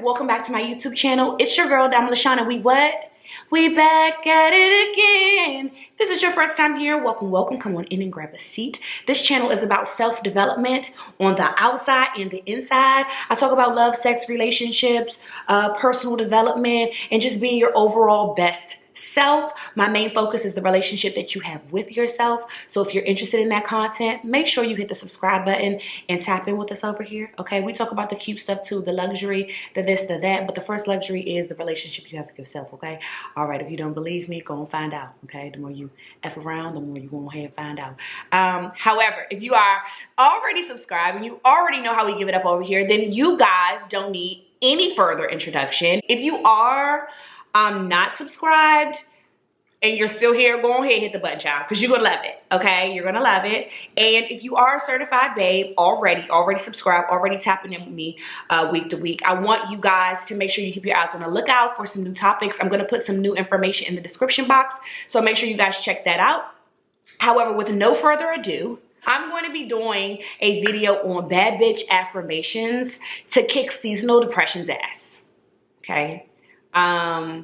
welcome back to my YouTube channel. It's your girl Dyme and we back at it again. This is your first time here, welcome. Come on in and grab a seat. This channel is about self-development on the outside and the inside. I talk about love, sex, relationships, personal development, and just being your overall best self. My main focus is the relationship that you have with yourself. So if you're interested in that content, make sure you hit the subscribe button and tap in with us over here. Okay, we talk about the cute stuff too, the luxury, the this, the that, but the first luxury is the relationship you have with yourself. Okay, all right, if you don't believe me, go and find out. Okay, the more you F around, the more you go ahead and find out. However, if you are already subscribed and you already know how we give it up over here, then you guys don't need any further introduction. If you are not subscribed and you're still here, go ahead and hit the button, child, because you're gonna love it. Okay, you're gonna love it. And if you are a certified babe, already subscribed, already tapping in with me week to week, I want you guys to make sure you keep your eyes on the lookout for some new topics. I'm gonna put some new information in the description box, so make sure you guys check that out. However, with no further ado, I'm going to be doing a video on bad bitch affirmations to kick seasonal depression's ass. Okay. A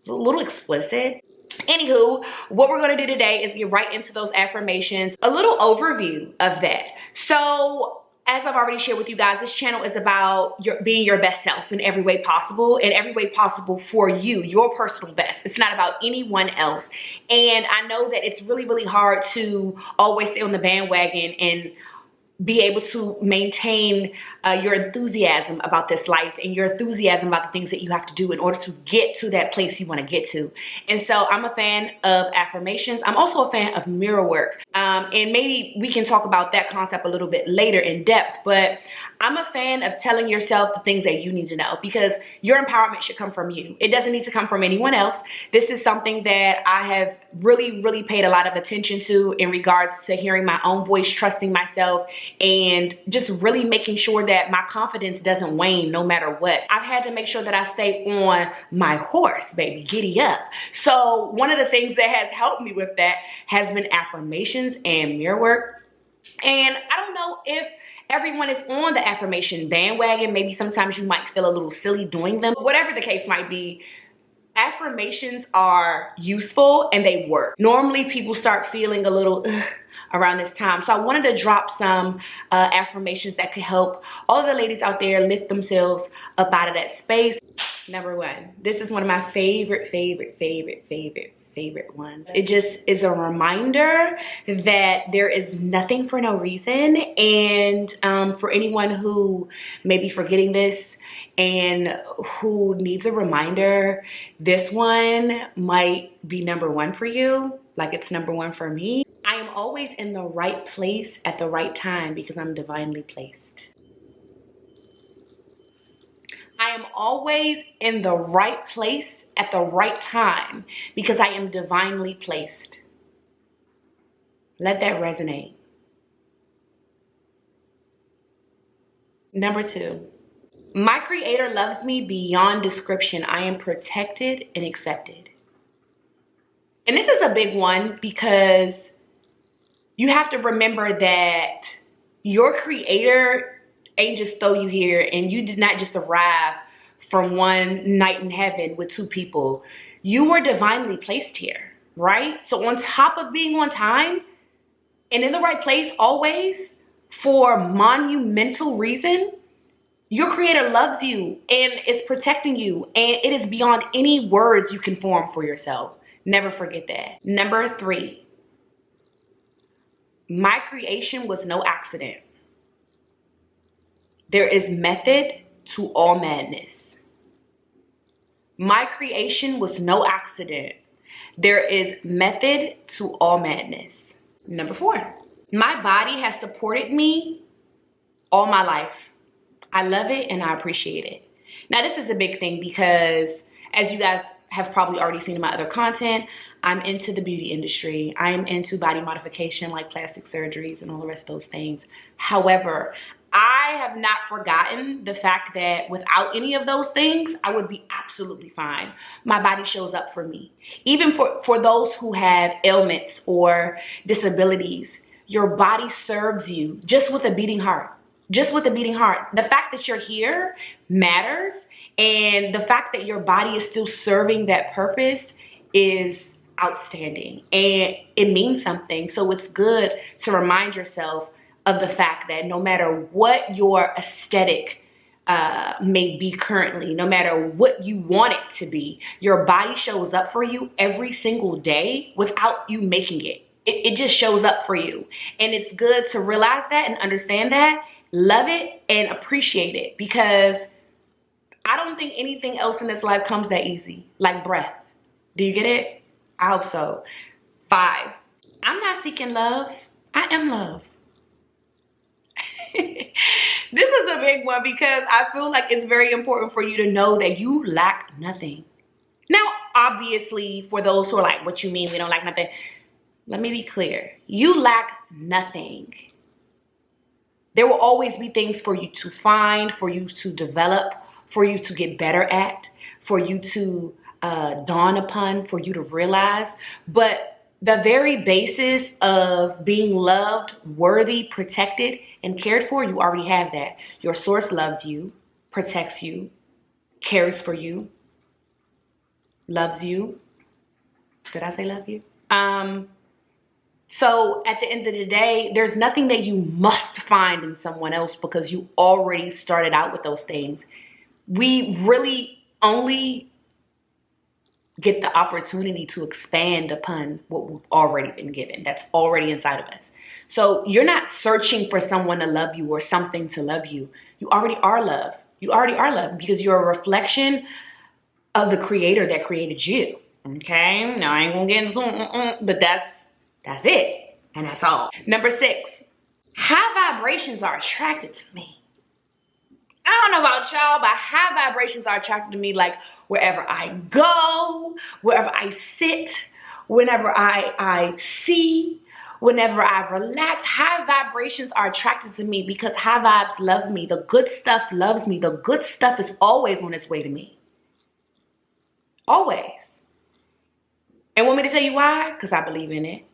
little explicit. Anywho, what we're going to do today is get right into those affirmations, a little overview of that. So as I've already shared with you guys, this channel is about being your best self in every way possible, for you, your personal best. It's not about anyone else. And I know that it's really, really hard to always stay on the bandwagon and be able to maintain your enthusiasm about this life and your enthusiasm about the things that you have to do in order to get to that place you want to get to. And so I'm a fan of affirmations. I'm also a fan of mirror work. And maybe we can talk about that concept a little bit later in depth, but I'm a fan of telling yourself the things that you need to know, because your empowerment should come from you. It doesn't need to come from anyone else. This is something that I have really, really paid a lot of attention to in regards to hearing my own voice, trusting myself, and just really making sure that my confidence doesn't wane no matter what. I've had to make sure that I stay on my horse, baby, giddy up. So one of the things that has helped me with that has been affirmations and mirror work. And I don't know if everyone is on the affirmation bandwagon. Maybe sometimes you might feel a little silly doing them. Whatever the case might be, affirmations are useful and they work. Normally people start feeling a little around this time. So I wanted to drop some affirmations that could help all of the ladies out there lift themselves up out of that space. Number one, this is one of my favorite ones. It just is a reminder that there is nothing for no reason. And for anyone who may be forgetting this and who needs a reminder, this one might be number one for you, like it's number one for me. I am always in the right place at the right time because I'm divinely placed. I am always in the right place at the right time because I am divinely placed. Let that resonate. Number two, my creator loves me beyond description. I am protected and accepted. And this is a big one because you have to remember that your creator ain't just throw you here, and you did not just arrive from one night in heaven with two people. You were divinely placed here, right? So on top of being on time and in the right place always for monumental reason, your creator loves you and is protecting you, and it is beyond any words you can form for yourself. Never forget that. Number three, my creation was no accident. There is method to all madness. My creation was no accident. There is method to all madness. Number four, my body has supported me all my life. I love it and I appreciate it. Now, this is a big thing because, as you guys have probably already seen in my other content, I'm into the beauty industry. I am into body modification, like plastic surgeries and all the rest of those things. However, I have not forgotten the fact that without any of those things, I would be absolutely fine. My body shows up for me. Even for those who have ailments or disabilities, your body serves you just with a beating heart. just with a beating heart. The fact that you're here matters, and the fact that your body is still serving that purpose is outstanding, and it means something. So it's good to remind yourself of the fact that no matter what your aesthetic may be currently, no matter what you want it to be, your body shows up for you every single day without you making it. It just shows up for you. And it's good to realize that and understand that, love it, and appreciate it, because I don't think anything else in this life comes that easy, like breath. Do you get it? I hope so. 5, I'm not seeking love. I am love. This is a big one because I feel like it's very important for you to know that you lack nothing. Now, obviously, for those who are like, what you mean we don't lack nothing? Let me be clear. You lack nothing. There will always be things for you to find, for you to develop, for you to get better at, for you to dawn upon, for you to realize. But the very basis of being loved, worthy, protected, and cared for, you already have that. Your source loves you, protects you, cares for you, loves you. Did I say love you? So at the end of the day, there's nothing that you must find in someone else because you already started out with those things. We really only get the opportunity to expand upon what we've already been given. That's already inside of us. So you're not searching for someone to love you or something to love you. You already are love. You already are love because you're a reflection of the creator that created you. Okay? Now I ain't gonna get into but that's it. And that's all. Number 6, high vibrations are attracted to me. I don't know about y'all, but high vibrations are attracted to me, like wherever I go, wherever I sit, whenever I see, whenever I relax. High vibrations are attracted to me because high vibes love me. The good stuff loves me. The good stuff is always on its way to me. Always. And want me to tell you why? Because I believe in it.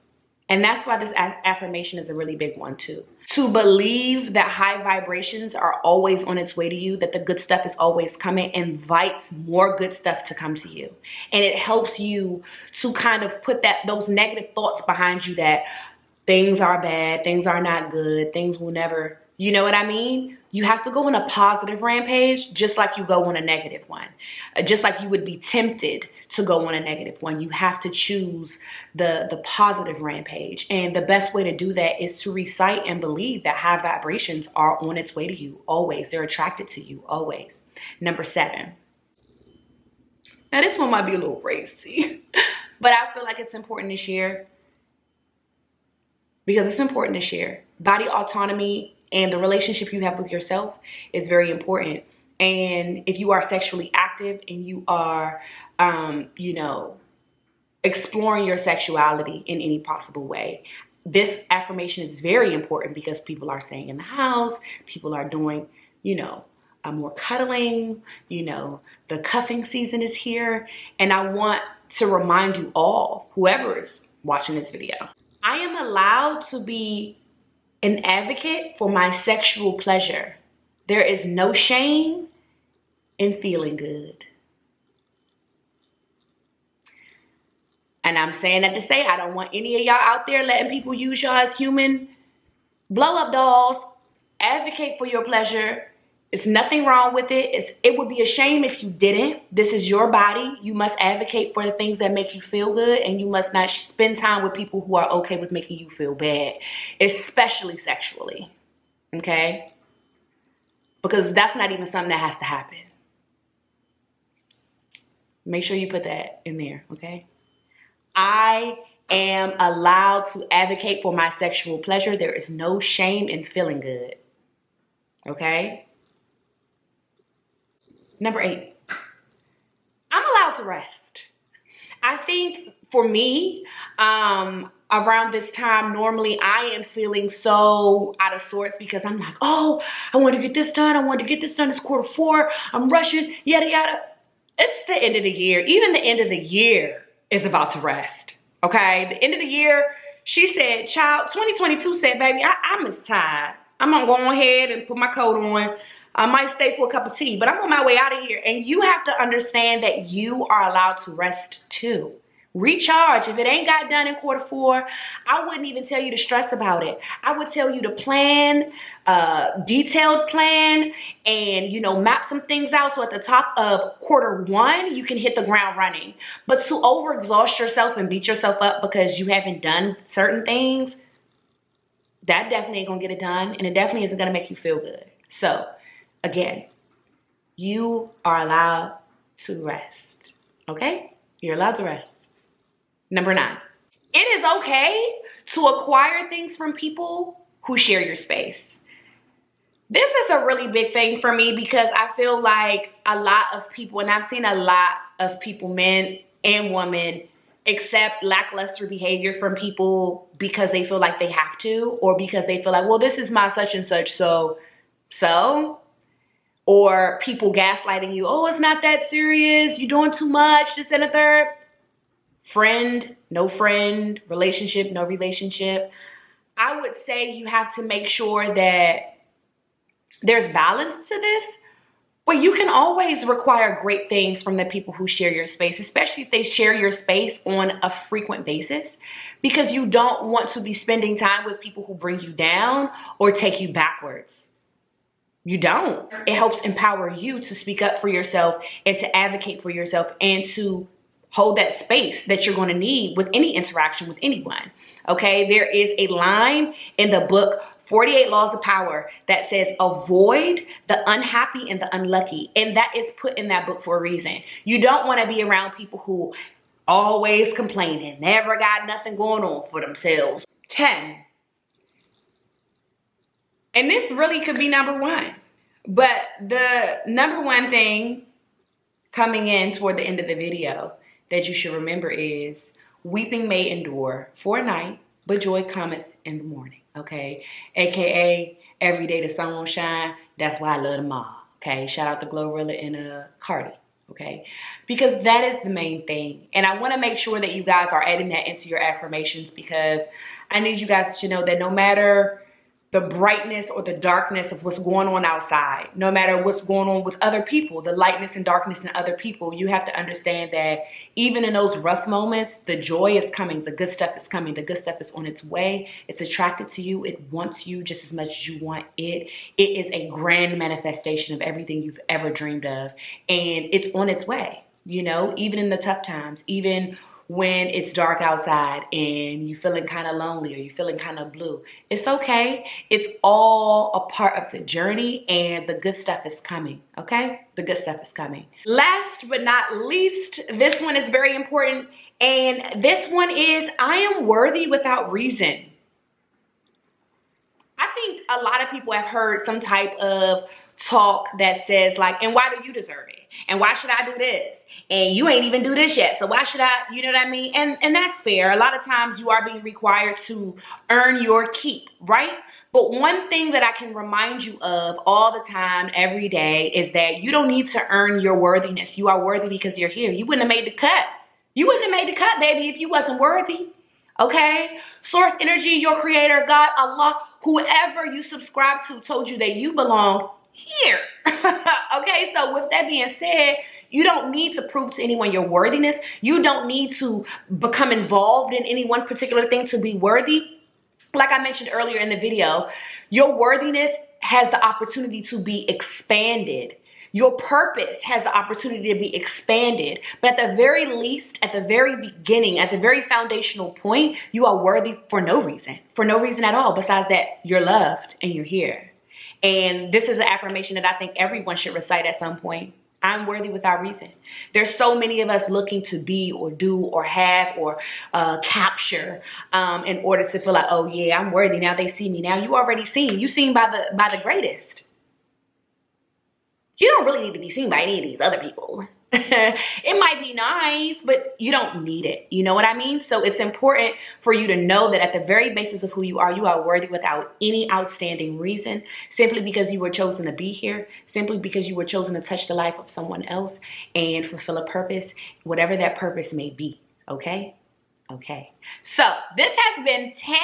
And that's why this affirmation is a really big one too. To believe that high vibrations are always on its way to you, that the good stuff is always coming, invites more good stuff to come to you. And it helps you to kind of put those negative thoughts behind you that things are bad, things are not good, things will never, you know what I mean? You have to go on a positive rampage just like you go on a negative one. Just like you would be tempted to go on a negative one. You have to choose the positive rampage. And the best way to do that is to recite and believe that high vibrations are on its way to you always. They're attracted to you always. Number 7. Now this one might be a little racy, but I feel like it's important this year because it's important this year. Body autonomy and the relationship you have with yourself is very important. And if you are sexually active and you are, exploring your sexuality in any possible way, this affirmation is very important because people are staying in the house. People are doing, more cuddling. The cuffing season is here. And I want to remind you all, whoever is watching this video, I am allowed to be an advocate for my sexual pleasure. There is no shame in feeling good. And I'm saying that to say I don't want any of y'all out there letting people use y'all as human blow-up dolls. Advocate for your pleasure. There's nothing wrong with it. It would be a shame if you didn't. This is your body. You must advocate for the things that make you feel good, and you must not spend time with people who are okay with making you feel bad, especially sexually, okay? Because that's not even something that has to happen. Make sure you put that in there, okay? I am allowed to advocate for my sexual pleasure. There is no shame in feeling good, okay? Number 8, I'm allowed to rest. I think for me, around this time, normally I am feeling so out of sorts because I'm like, oh, I want to get this done. I want to get this done. It's 3:45. I'm rushing, yada, yada. It's the end of the year. Even the end of the year is about to rest, okay? The end of the year, she said, child, 2022 said, baby, I'm as tired. I'm gonna go ahead and put my coat on. I might stay for a cup of tea, but I'm on my way out of here. And you have to understand that you are allowed to rest too. Recharge. If it ain't got done in Q4, I wouldn't even tell you to stress about it. I would tell you to plan, detailed plan, and, you know, map some things out so at the top of Q1, you can hit the ground running. But to overexhaust yourself and beat yourself up because you haven't done certain things, that definitely ain't gonna get it done, and it definitely isn't gonna make you feel good. So, again, you are allowed to rest, okay? You're allowed to rest. Number 9, it is okay to acquire things from people who share your space. This is a really big thing for me because I feel like a lot of people, and I've seen a lot of people, men and women, accept lackluster behavior from people because they feel like they have to, or because they feel like, well, this is my such and such, so, or people gaslighting you, oh, it's not that serious, you're doing too much, this and the third. Friend, no friend, relationship, no relationship. I would say you have to make sure that there's balance to this, but you can always require great things from the people who share your space, especially if they share your space on a frequent basis, because you don't want to be spending time with people who bring you down or take you backwards. You don't. It helps empower you to speak up for yourself and to advocate for yourself and to hold that space that you're going to need with any interaction with anyone. Okay, there is a line in the book 48 Laws of Power that says avoid the unhappy and the unlucky, and that is put in that book for a reason. You don't want to be around people who always complaining, never got nothing going on for themselves. 10, and this really could be number 1, but the number 1 thing coming in toward the end of the video that you should remember is weeping may endure for a night, but joy cometh in the morning, okay? AKA every day the sun won't shine. That's why I love them all, okay? Shout out to Glorilla and Cardi, okay? Because that is the main thing. And I want to make sure that you guys are adding that into your affirmations, because I need you guys to know that no matter the brightness or the darkness of what's going on outside, no matter what's going on with other people, the lightness and darkness in other people, you have to understand that even in those rough moments, the joy is coming, the good stuff is coming, the good stuff is on its way, it's attracted to you, it wants you just as much as you want it. It is a grand manifestation of everything you've ever dreamed of, and it's on its way, you know, even in the tough times, even when it's dark outside and you're feeling kind of lonely or you're feeling kind of blue. It's okay. It's all a part of the journey, and the good stuff is coming, okay? The good stuff is coming. Last but not least, this one is very important, and this one is I am worthy without reason. I think a lot of people have heard some type of talk that says like, and why do you deserve it? And why should I do this? And you ain't even do this yet, so why should I, you know what I mean? And that's fair. A lot of times you are being required to earn your keep, right? But one thing that I can remind you of all the time, every day, is that you don't need to earn your worthiness. You are worthy because you're here. You wouldn't have made the cut. You wouldn't have made the cut, baby, if you wasn't worthy. Okay? Source energy, your creator, God, Allah, whoever you subscribe to told you that you belong here. Okay, so with that being said, you don't need to prove to anyone your worthiness. You don't need to become involved in any one particular thing to be worthy. Like I mentioned earlier in the video, your worthiness has the opportunity to be expanded. Your purpose has the opportunity to be expanded. But at the very least, at the very beginning, at the very foundational point, you are worthy for no reason at all, besides that you're loved and you're here. And this is an affirmation that I think everyone should recite at some point. I'm worthy without reason. There's so many of us looking to be or do or have or capture in order to feel like, oh yeah, I'm worthy. Now they see me. Now you already seen. You seen by the greatest. You don't really need to be seen by any of these other people. It might be nice, but you don't need it. You know what I mean? So it's important for you to know that at the very basis of who you are worthy without any outstanding reason, simply because you were chosen to be here, simply because you were chosen to touch the life of someone else and fulfill a purpose, whatever that purpose may be. Okay? Okay. So this has been 10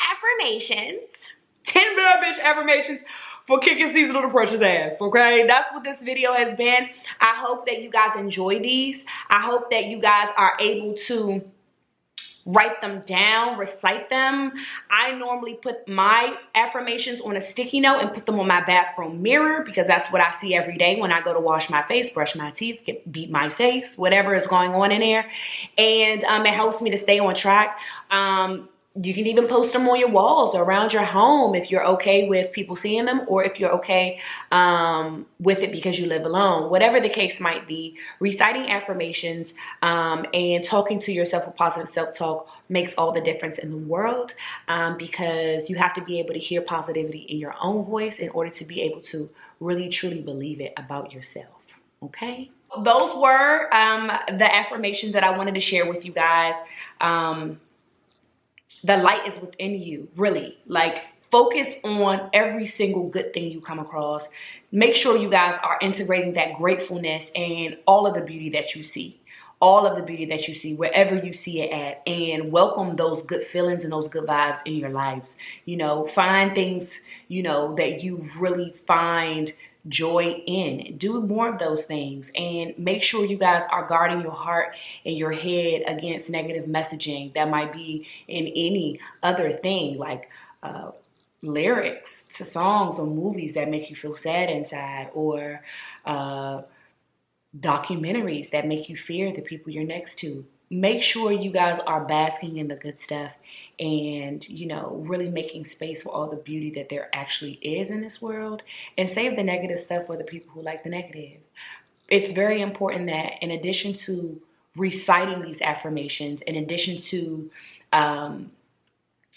affirmations. 10 bad bitch affirmations for kicking seasonal depression's ass, okay? That's what this video has been. I hope that you guys enjoy these. I hope that you guys are able to write them down, recite them. I normally put my affirmations on a sticky note and put them on my bathroom mirror because that's what I see every day when I go to wash my face, brush my teeth, beat my face, whatever is going on in there. And it helps me to stay on track. You can even post them on your walls or around your home if you're okay with people seeing them, or if you're okay with it because you live alone. Whatever the case might be, reciting affirmations and talking to yourself with positive self-talk makes all the difference in the world, because you have to be able to hear positivity in your own voice in order to be able to really truly believe it about yourself. Okay? Those were the affirmations that I wanted to share with you guys. The light is within you, really. Like, focus on every single good thing you come across. Make sure you guys are integrating that gratefulness and all of the beauty that you see. All of the beauty that you see, wherever you see it at. And welcome those good feelings and those good vibes in your lives. You know, find things, you know, that you really find joy in. Do more of those things, and make sure you guys are guarding your heart and your head against negative messaging that might be in any other thing, like lyrics to songs or movies that make you feel sad inside, or documentaries that make you fear the people you're next to. Make sure you guys are basking in the good stuff and, you know, really making space for all the beauty that there actually is in this world, and save the negative stuff for the people who like the negative. It's very important that in addition to reciting these affirmations, in addition to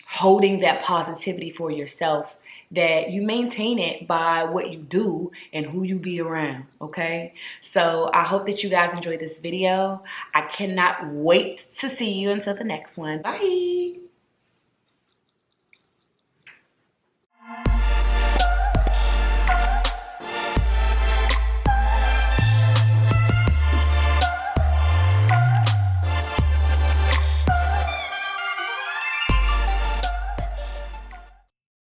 holding that positivity for yourself, that you maintain it by what you do and who you be around, okay? So I hope that you guys enjoyed this video. I cannot wait to see you until the next one. Bye.